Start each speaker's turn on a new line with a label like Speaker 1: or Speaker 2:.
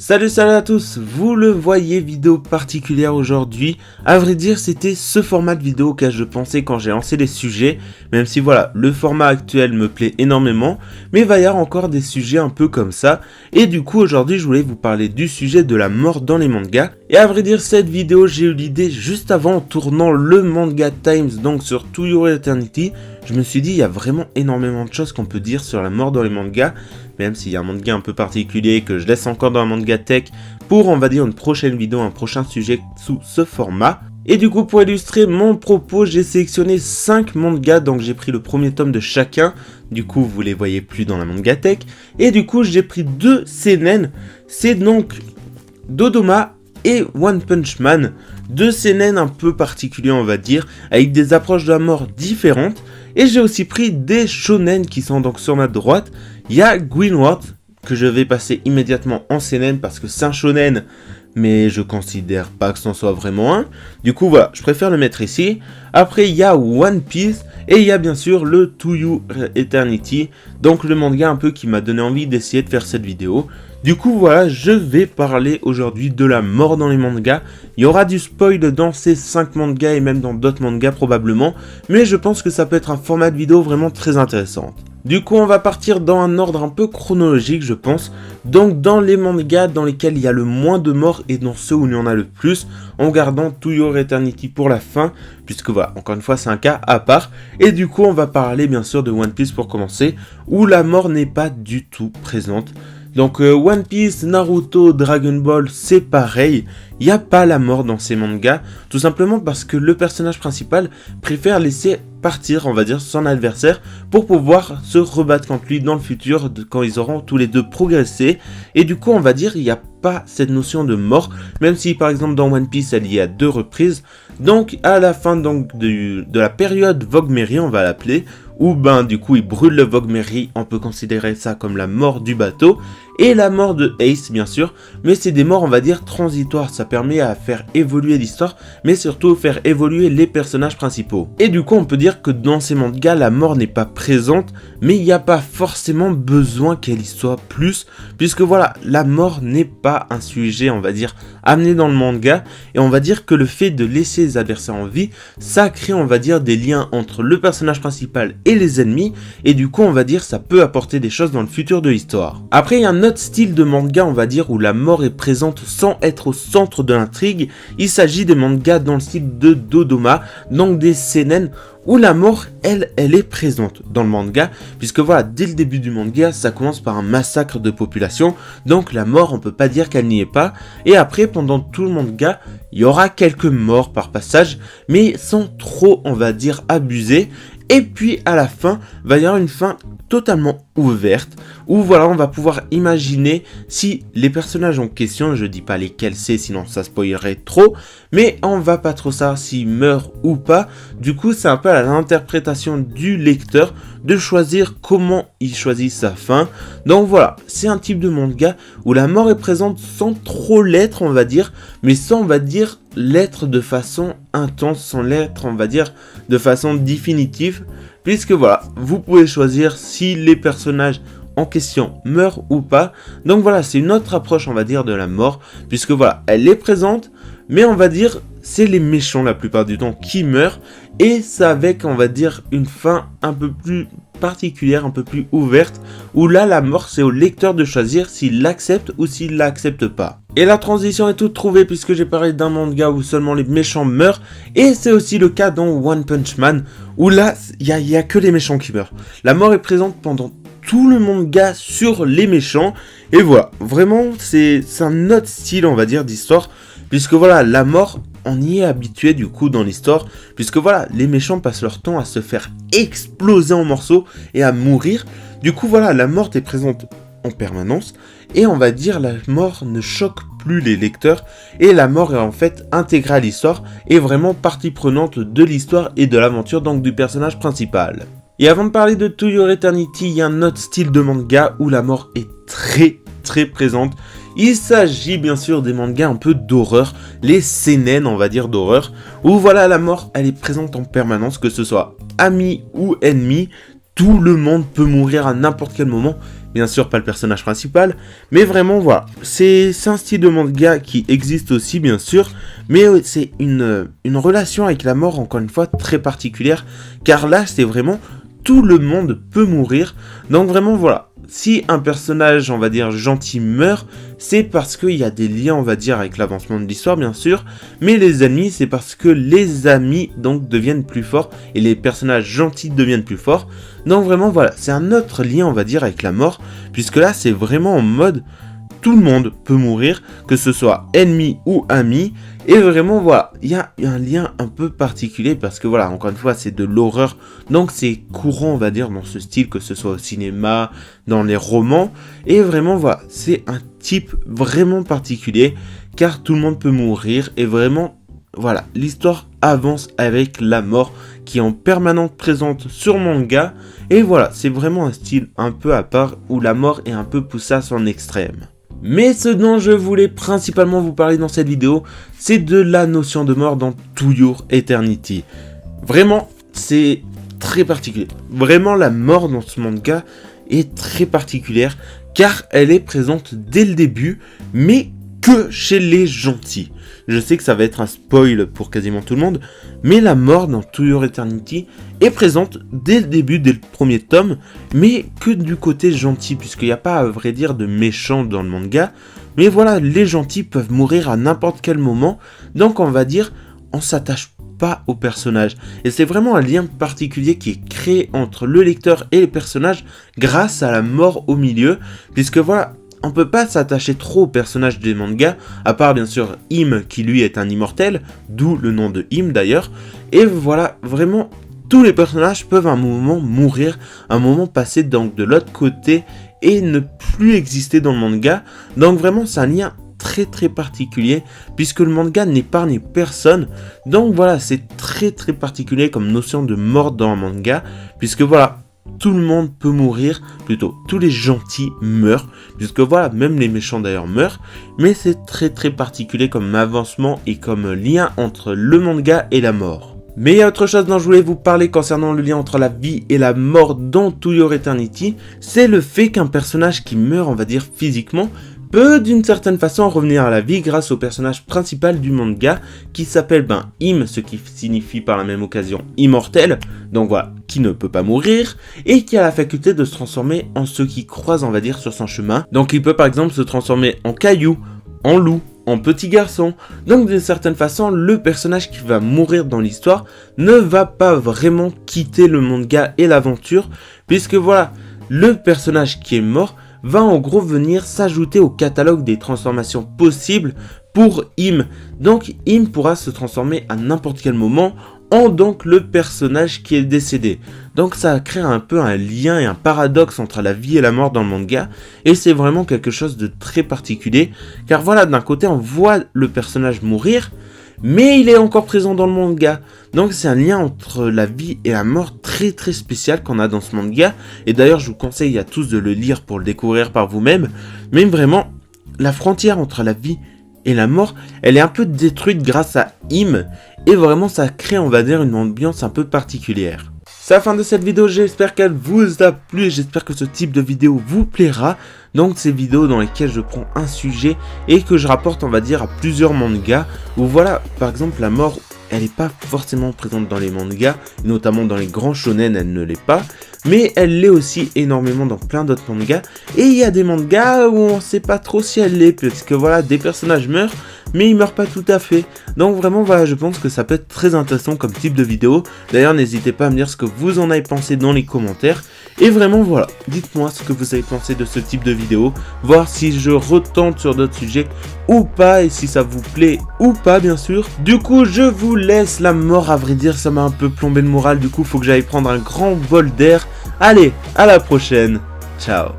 Speaker 1: Salut à tous, vous le voyez, vidéo particulière aujourd'hui. À vrai dire, c'était ce format de vidéo que je pensais quand j'ai lancé les sujets, même si voilà, le format actuel me plaît énormément, mais il va y avoir encore des sujets un peu comme ça. Et du coup, aujourd'hui, je voulais vous parler du sujet de la mort dans les mangas. Et à vrai dire, cette vidéo, j'ai eu l'idée juste avant en tournant le Manga Times, donc sur To Your Eternity. Je me suis dit, il y a vraiment énormément de choses qu'on peut dire sur la mort dans les mangas, même s'il y a un manga un peu particulier que je laisse encore dans la manga tech pour, on va dire, une prochaine vidéo, un prochain sujet sous ce format. Et du coup, pour illustrer mon propos, j'ai sélectionné 5 mangas, donc j'ai pris le premier tome de chacun. Du coup, vous les voyez plus dans la manga tech. Et du coup, j'ai pris 2 seinen. C'est donc Dodoma et One Punch Man. 2 seinen un peu particuliers, on va dire, avec des approches de la mort différentes. Et j'ai aussi pris des shonen qui sont donc sur ma droite. Il y a Greenward, que je vais passer immédiatement en seinen parce que c'est un shonen, mais je considère pas que ce soit vraiment un. Du coup voilà, je préfère le mettre ici. Après il y a One Piece et il y a bien sûr le To You Eternity, donc le manga un peu qui m'a donné envie d'essayer de faire cette vidéo. Du coup voilà, je vais parler aujourd'hui de la mort dans les mangas. Il y aura du spoil dans ces 5 mangas et même dans d'autres mangas probablement, mais je pense que ça peut être un format de vidéo vraiment très intéressant. Du coup, on va partir dans un ordre un peu chronologique, je pense. Donc, dans les mangas dans lesquels il y a le moins de morts et dans ceux où il y en a le plus, en gardant To Your Eternity pour la fin, puisque voilà, encore une fois, c'est un cas à part. Et du coup, on va parler bien sûr de One Piece pour commencer, où la mort n'est pas du tout présente. Donc One Piece, Naruto, Dragon Ball, c'est pareil, il n'y a pas la mort dans ces mangas, tout simplement parce que le personnage principal préfère laisser partir, on va dire, son adversaire pour pouvoir se rebattre contre lui dans le futur quand ils auront tous les deux progressé. Et du coup, on va dire, il n'y a pas cette notion de mort, même si par exemple dans One Piece, elle y a 2 reprises. Donc à la fin donc, de la période Vogue Mary, on va l'appeler, où ben du coup il brûle le Vogue Mary, on peut considérer ça comme la mort du bateau, et la mort de Ace bien sûr, mais c'est des morts on va dire transitoires, ça permet à faire évoluer l'histoire, mais surtout faire évoluer les personnages principaux. Et du coup on peut dire que dans ces mangas la mort n'est pas présente, mais il n'y a pas forcément besoin qu'elle y soit plus, puisque voilà, la mort n'est pas un sujet on va dire amené dans le manga, et on va dire que le fait de laisser les adversaires en vie, ça crée on va dire des liens entre le personnage principal et les ennemis, et du coup on va dire ça peut apporter des choses dans le futur de l'histoire. Après il y a un autre style de manga on va dire où la mort est présente sans être au centre de l'intrigue, il s'agit des mangas dans le style de Dodoma, donc des seinen où la mort, elle est présente dans le manga, puisque voilà, dès le début du manga, ça commence par un massacre de population, donc la mort, on peut pas dire qu'elle n'y est pas, et après, pendant tout le manga, il y aura quelques morts par passage, mais sans trop, on va dire, abuser, et puis à la fin, va y avoir une fin totalement ouverte, où voilà, on va pouvoir imaginer si les personnages en question, je dis pas lesquels c'est, sinon ça spoilerait trop, mais on va pas trop savoir s'ils meurent ou pas. Du coup, c'est un peu à l'interprétation du lecteur de choisir comment il choisit sa fin. Donc voilà, c'est un type de manga où la mort est présente sans trop l'être, on va dire, mais sans, on va dire, l'être de façon intense, sans l'être, on va dire, de façon définitive, puisque voilà, vous pouvez choisir si les personnages en question meurent ou pas. Donc voilà, c'est une autre approche, on va dire, de la mort, puisque voilà, elle est présente, mais on va dire, c'est les méchants la plupart du temps qui meurent, et c'est avec, on va dire, une fin un peu plus particulière, un peu plus ouverte, où là, la mort, c'est au lecteur de choisir s'il l'accepte ou s'il l'accepte pas. Et la transition est toute trouvée, puisque j'ai parlé d'un manga où seulement les méchants meurent, et c'est aussi le cas dans One Punch Man, où là, il y a que les méchants qui meurent. La mort est présente pendant tout le manga sur les méchants, et voilà, vraiment, c'est un autre style, on va dire, d'histoire, puisque voilà, la mort, on y est habitué du coup dans l'histoire, puisque voilà, les méchants passent leur temps à se faire exploser en morceaux et à mourir. Du coup voilà, la mort est présente en permanence, et on va dire la mort ne choque plus les lecteurs, et la mort est en fait intégrée à l'histoire, et vraiment partie prenante de l'histoire et de l'aventure donc du personnage principal. Et avant de parler de To Your Eternity, il y a un autre style de manga où la mort est très présente. Il s'agit bien sûr des mangas un peu d'horreur, les seinen on va dire d'horreur, où voilà, la mort elle est présente en permanence, que ce soit ami ou ennemi, tout le monde peut mourir à n'importe quel moment, bien sûr pas le personnage principal, mais vraiment voilà, c'est un style de manga qui existe aussi bien sûr, mais c'est une relation avec la mort encore une fois très particulière, car là c'est vraiment tout le monde peut mourir, donc vraiment voilà. Si un personnage, on va dire, gentil meurt, c'est parce qu'il y a des liens, on va dire, avec l'avancement de l'histoire, bien sûr. Mais les ennemis, c'est parce que les amis, donc, deviennent plus forts et les personnages gentils deviennent plus forts. Donc, vraiment, voilà, c'est un autre lien, on va dire, avec la mort. Puisque là, c'est vraiment en mode, tout le monde peut mourir, que ce soit ennemi ou ami. Et vraiment, voilà, il y a un lien un peu particulier parce que, voilà, encore une fois, c'est de l'horreur. Donc, c'est courant, on va dire, dans ce style, que ce soit au cinéma, dans les romans. Et vraiment, voilà, c'est un type vraiment particulier car tout le monde peut mourir. Et vraiment, voilà, l'histoire avance avec la mort qui est en permanente présente sur manga. Et voilà, c'est vraiment un style un peu à part où la mort est un peu poussée à son extrême. Mais ce dont je voulais principalement vous parler dans cette vidéo, c'est de la notion de mort dans To Your Eternity. Vraiment, c'est très particulier. Vraiment, la mort dans ce manga est très particulière, car elle est présente dès le début, mais que chez les gentils. Je sais que ça va être un spoil pour quasiment tout le monde, mais la mort dans To Your Eternity est présente dès le début, dès le premier tome, mais que du côté gentil, puisqu'il n'y a pas à vrai dire de méchants dans le manga, mais voilà, les gentils peuvent mourir à n'importe quel moment, donc on va dire, on s'attache pas au personnage. Et c'est vraiment un lien particulier qui est créé entre le lecteur et les personnages grâce à la mort au milieu, puisque voilà, on peut pas s'attacher trop au personnage des mangas, à part bien sûr Im qui lui est un immortel, d'où le nom de Im d'ailleurs, et voilà, vraiment, tous les personnages peuvent à un moment mourir, à un moment passer donc de l'autre côté et ne plus exister dans le manga, donc vraiment c'est un lien très particulier, puisque le manga n'épargne personne, donc voilà, c'est très particulier comme notion de mort dans un manga, puisque voilà, tout le monde peut mourir, plutôt tous les gentils meurent, puisque voilà, même les méchants d'ailleurs meurent, mais c'est très particulier comme avancement et comme lien entre le manga et la mort. Mais il y a autre chose dont je voulais vous parler concernant le lien entre la vie et la mort dans To Your Eternity, c'est le fait qu'un personnage qui meurt, on va dire physiquement, peut d'une certaine façon revenir à la vie grâce au personnage principal du manga qui s'appelle Im, ce qui signifie par la même occasion immortel, donc voilà, qui ne peut pas mourir et qui a la faculté de se transformer en ce qui croise on va dire sur son chemin. Donc il peut par exemple se transformer en caillou, en loup, en petit garçon. Donc d'une certaine façon, le personnage qui va mourir dans l'histoire ne va pas vraiment quitter le manga et l'aventure, puisque voilà, le personnage qui est mort va en gros venir s'ajouter au catalogue des transformations possibles pour Im. Donc Im pourra se transformer à n'importe quel moment en donc le personnage qui est décédé. Donc ça crée un peu un lien et un paradoxe entre la vie et la mort dans le manga, et c'est vraiment quelque chose de très particulier, car voilà, d'un côté on voit le personnage mourir, mais il est encore présent dans le manga. Donc c'est un lien entre la vie et la mort très spécial qu'on a dans ce manga. Et d'ailleurs je vous conseille à tous de le lire pour le découvrir par vous-même. Mais vraiment, la frontière entre la vie et la mort, elle est un peu détruite grâce à Im. Et vraiment ça crée, on va dire, une ambiance un peu particulière. C'est la fin de cette vidéo, j'espère qu'elle vous a plu et j'espère que ce type de vidéo vous plaira. Donc ces vidéos dans lesquelles je prends un sujet et que je rapporte on va dire à plusieurs mangas, où voilà, par exemple la mort, elle n'est pas forcément présente dans les mangas, notamment dans les grands shonen elle ne l'est pas, mais elle l'est aussi énormément dans plein d'autres mangas, et il y a des mangas où on sait pas trop si elle l'est, parce que voilà, des personnages meurent, mais ils meurent pas tout à fait. Donc vraiment voilà, je pense que ça peut être très intéressant comme type de vidéo. D'ailleurs n'hésitez pas à me dire ce que vous en avez pensé dans les commentaires. Et vraiment voilà, dites-moi ce que vous avez pensé de ce type de vidéo, voir si je retente sur d'autres sujets ou pas, et si ça vous plaît ou pas bien sûr. Du coup je vous laisse, la mort à vrai dire ça m'a un peu plombé le moral, du coup faut que j'aille prendre un grand bol d'air. Allez, à la prochaine, ciao.